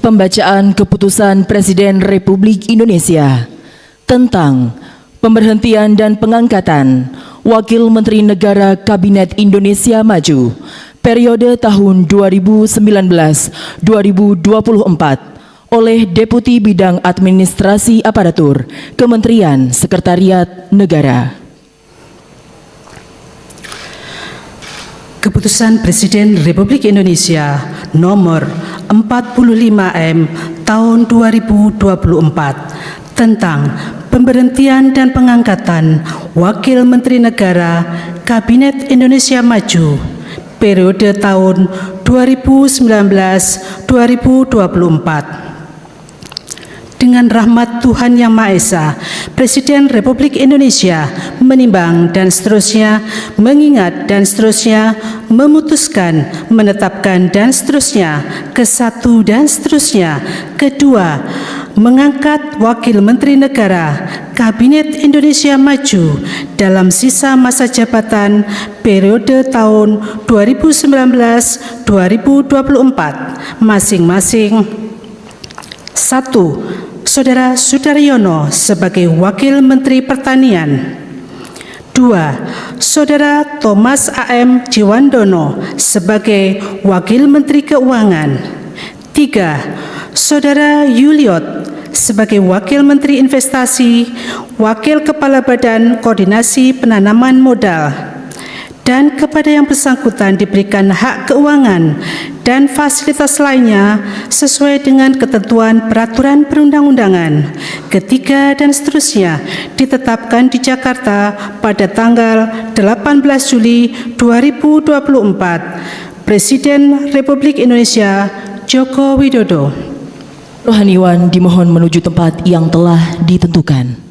Pembacaan Keputusan Presiden Republik Indonesia tentang pemberhentian dan pengangkatan Wakil Menteri Negara Kabinet Indonesia Maju periode tahun 2019-2024 oleh Deputi Bidang Administrasi Aparatur Kementerian Sekretariat Negara. Keputusan Presiden Republik Indonesia nomor 45M tahun 2024 tentang pemberhentian dan pengangkatan Wakil Menteri Negara Kabinet Indonesia Maju periode tahun 2019-2024. Dengan rahmat Tuhan Yang Maha Esa, Presiden Republik Indonesia menimbang dan seterusnya, mengingat dan seterusnya, memutuskan, menetapkan dan seterusnya, kesatu dan seterusnya, kedua, mengangkat Wakil Menteri Negara Kabinet Indonesia Maju dalam sisa masa jabatan periode tahun 2019-2024 masing-masing. 1. Saudara Sudaryono sebagai Wakil Menteri Pertanian. 2. Saudara Thomas A.M. Jiwandono sebagai Wakil Menteri Keuangan. 3. Saudara Yuliot sebagai Wakil Menteri Investasi, Wakil Kepala Badan Koordinasi Penanaman Modal, dan kepada yang bersangkutan diberikan hak keuangan dan fasilitas lainnya sesuai dengan ketentuan peraturan perundang-undangan. Ketiga dan seterusnya ditetapkan di Jakarta pada tanggal 18 Juli 2024. Presiden Republik Indonesia Joko Widodo. Rohaniwan dimohon menuju tempat yang telah ditentukan.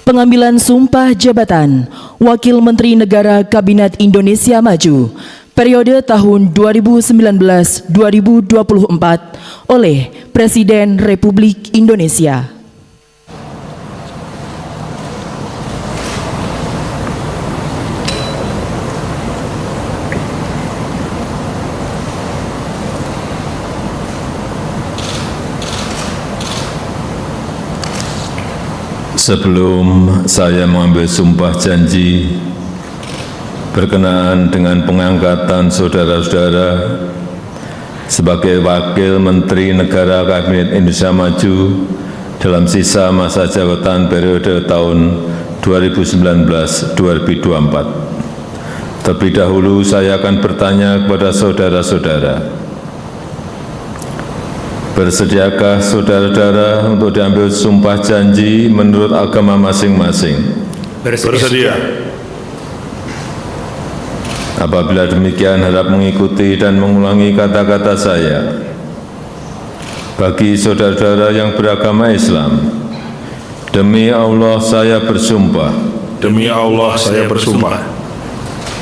Pengambilan sumpah jabatan Wakil Menteri Negara Kabinet Indonesia Maju periode tahun 2019-2024 oleh Presiden Republik Indonesia. Sebelum saya mengambil sumpah janji berkenaan dengan pengangkatan saudara-saudara sebagai Wakil Menteri Negara Kabinet Indonesia Maju dalam sisa masa jabatan periode tahun 2019-2024. Terlebih dahulu saya akan bertanya kepada saudara-saudara, bersediakah saudara-saudara untuk diambil sumpah janji menurut agama masing-masing? Bersedia. Apabila demikian, harap mengikuti dan mengulangi kata-kata saya. Bagi saudara-saudara yang beragama Islam, demi Allah saya bersumpah. Demi Allah saya bersumpah.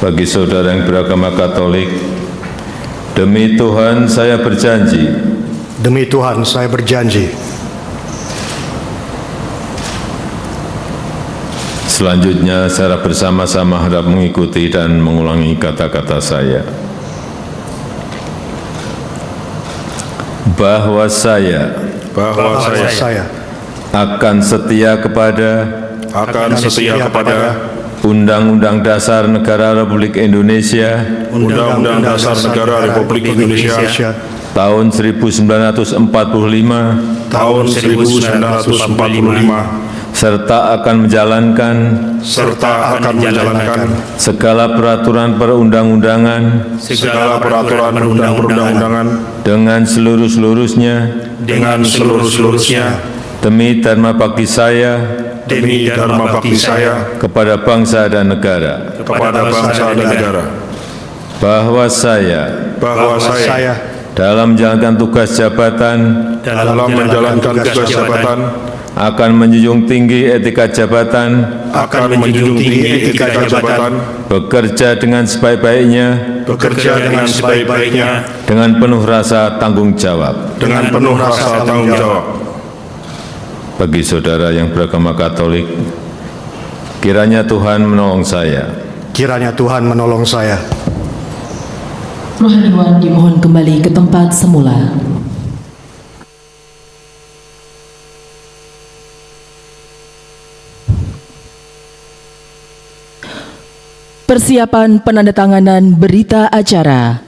Bagi saudara yang beragama Katolik, demi Tuhan saya berjanji. Demi Tuhan saya berjanji. Selanjutnya secara bersama-sama harap mengikuti dan mengulangi kata-kata saya. Bahwa saya akan setia kepada Undang-Undang Dasar Negara Republik Indonesia, Undang-Undang Dasar Negara Republik Indonesia tahun 1945, serta akan menjalankan segala peraturan perundang-undangan dengan seluruh-seluruhnya demi dharma bakti saya kepada bangsa dan negara. Bahwa saya dalam menjalankan tugas jabatan akan menjunjung tinggi etika jabatan, bekerja dengan sebaik-baiknya, dengan penuh rasa tanggung jawab. Bagi saudara yang beragama Katolik, kiranya Tuhan menolong saya Kiranya Tuhan menolong saya. Rohaniwan dimohon kembali ke tempat semula. Persiapan penandatanganan berita acara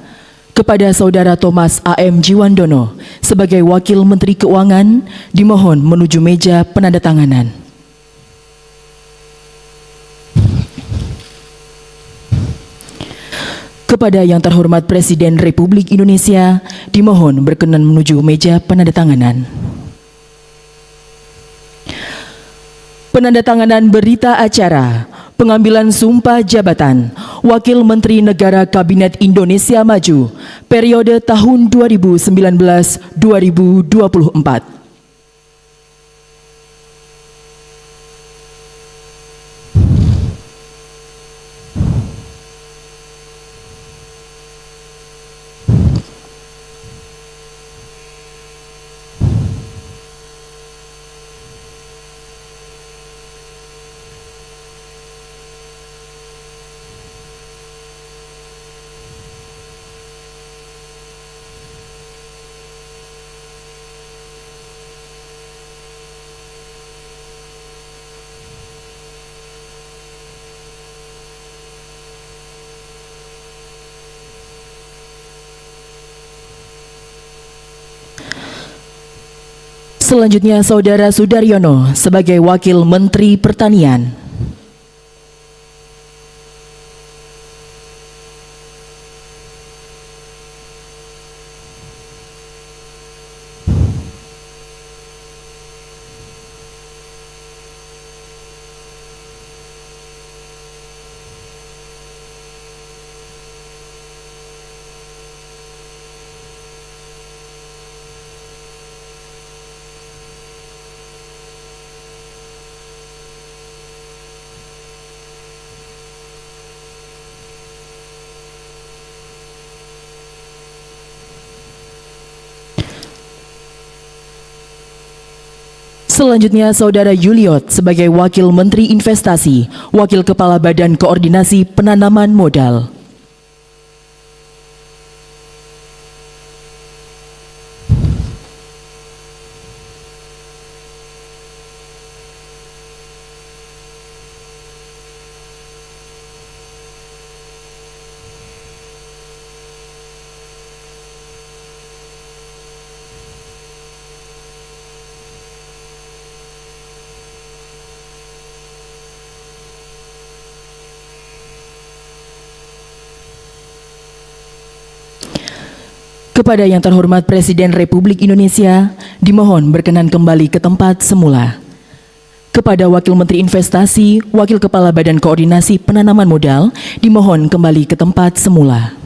kepada Saudara Thomas A.M. Jiwandono sebagai Wakil Menteri Keuangan dimohon menuju meja penandatanganan. Kepada yang terhormat Presiden Republik Indonesia dimohon berkenan menuju meja penandatanganan. Penandatanganan berita acara pengambilan sumpah jabatan Wakil Menteri Negara Kabinet Indonesia Maju periode tahun 2019-2024. Selanjutnya Saudara Sudaryono sebagai Wakil Menteri Pertanian. Selanjutnya Saudara Yuliot sebagai Wakil Menteri Investasi, Wakil Kepala Badan Koordinasi Penanaman Modal. Kepada yang terhormat Presiden Republik Indonesia, dimohon berkenan kembali ke tempat semula. Kepada Wakil Menteri Investasi, Wakil Kepala Badan Koordinasi Penanaman Modal, dimohon kembali ke tempat semula.